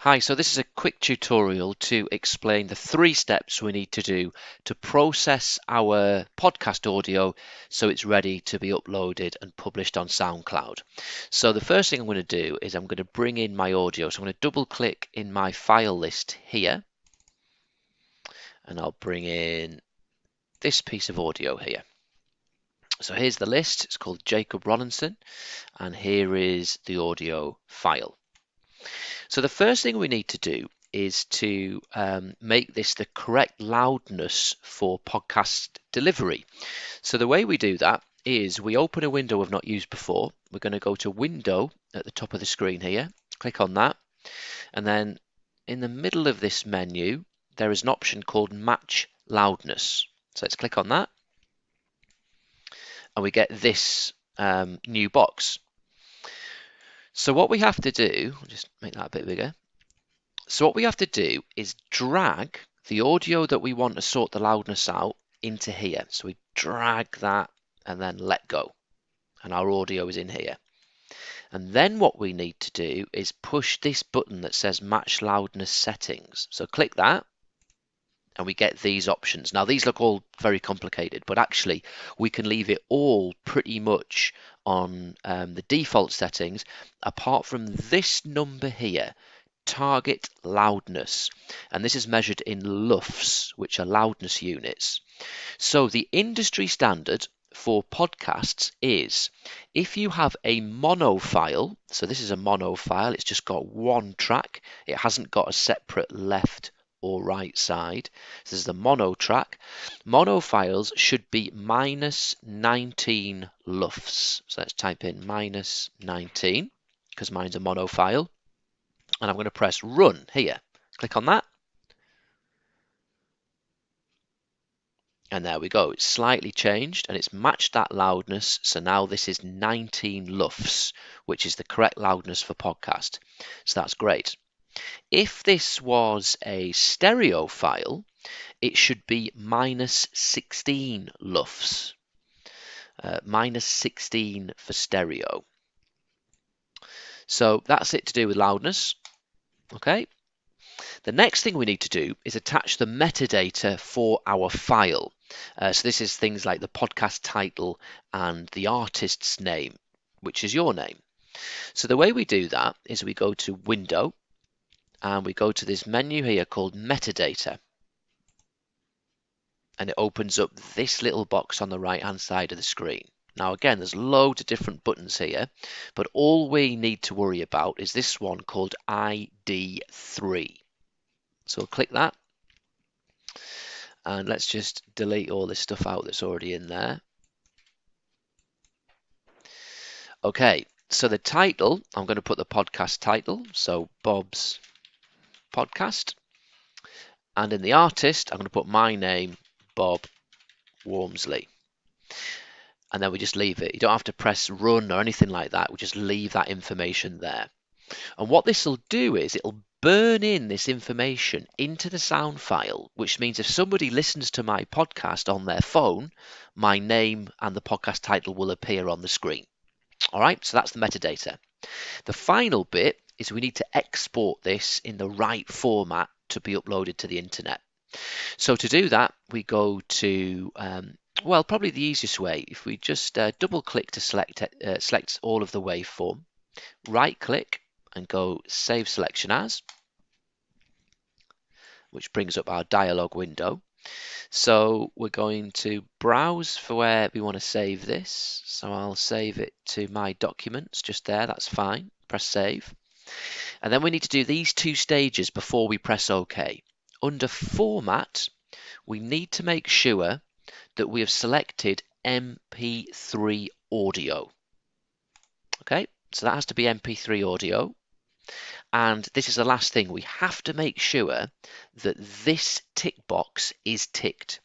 Hi, so this is a quick tutorial to explain the 3 steps we need to do to process our podcast audio so it's ready to be uploaded and published on SoundCloud. So the first thing I'm going to do is I'm going to bring in my audio. So I'm going to double click in my file list here and I'll bring in this piece of audio here. So here's the list. It's called Jacob Rollinson and here is the audio file. So the first thing we need to do is to make this the correct loudness for podcast delivery. So the way we do that is we open a window we've not used before. We're going to go to Window at the top of the screen here, click on that, and then in the middle of this menu there is an option called Match Loudness. So let's click on that and we get this new box. So what we have to do, I'll just make that a bit bigger. So what we have to do is drag the audio that we want to sort the loudness out into here. So we drag that and then let go. And our audio is in here. And then what we need to do is push this button that says Match Loudness Settings. So click that and we get these options. Now these look all very complicated, but actually we can leave it all pretty much on the default settings apart from this number here, target loudness, and this is measured in lufs, which are loudness units. So the industry standard for podcasts is if you have a mono file, so this is a mono file, it's just got one track, it hasn't got a separate left or right side. This is the mono track. Mono files should be minus 19 lufs. So let's type in minus 19 because mine's a mono file. And I'm going to press run here. Click on that. And there we go. It's slightly changed and it's matched that loudness. So now this is 19 lufs, which is the correct loudness for podcast. So that's great. If this was a stereo file, it should be minus 16 lufs. Minus 16 for stereo. So that's it to do with loudness. Okay. The next thing we need to do is attach the metadata for our file. So this is things like the podcast title and the artist's name, which is your name. So the way we do that is we go to Window and we go to this menu here called Metadata. And it opens up this little box on the right hand side of the screen. Now again, there's loads of different buttons here, but all we need to worry about is this one called ID3. So we'll click that. And let's just delete all this stuff out that's already in there. Okay, so the title, I'm going to put the podcast title, so Bob's Podcast. And in the artist, I'm going to put my name, Bob Wormsley. And then we just leave it. You don't have to press run or anything like that. We just leave that information there. And what this will do is it'll burn in this information into the sound file, which means if somebody listens to my podcast on their phone, my name and the podcast title will appear on the screen. All right, so that's the metadata. The final bit is we need to export this in the right format to be uploaded to the internet. So to do that, we go to, well, probably the easiest way, if we just double click to select all of the waveform, right click and go Save Selection As, which brings up our dialog window. So we're going to browse for where we want to save this. So I'll save it to my documents just there, that's fine. Press Save. And then we need to do these 2 stages before we press OK. Under Format, we need to make sure that we have selected MP3 audio. Okay, so that has to be MP3 audio. And this is the last thing, we have to make sure that this tick box is ticked.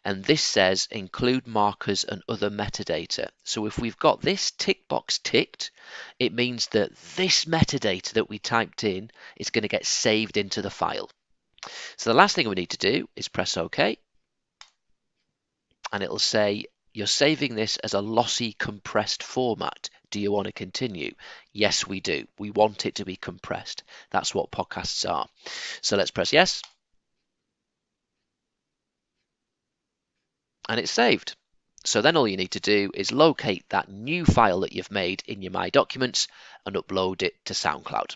And this says include markers and other metadata. So if we've got this tick box ticked, it means that this metadata that we typed in is going to get saved into the file. So the last thing we need to do is press OK. And it'll say you're saving this as a lossy compressed format. Do you want to continue? Yes, we do. We want it to be compressed. That's what podcasts are. So let's press yes. And it's saved. So then all you need to do is locate that new file that you've made in your My Documents and upload it to SoundCloud.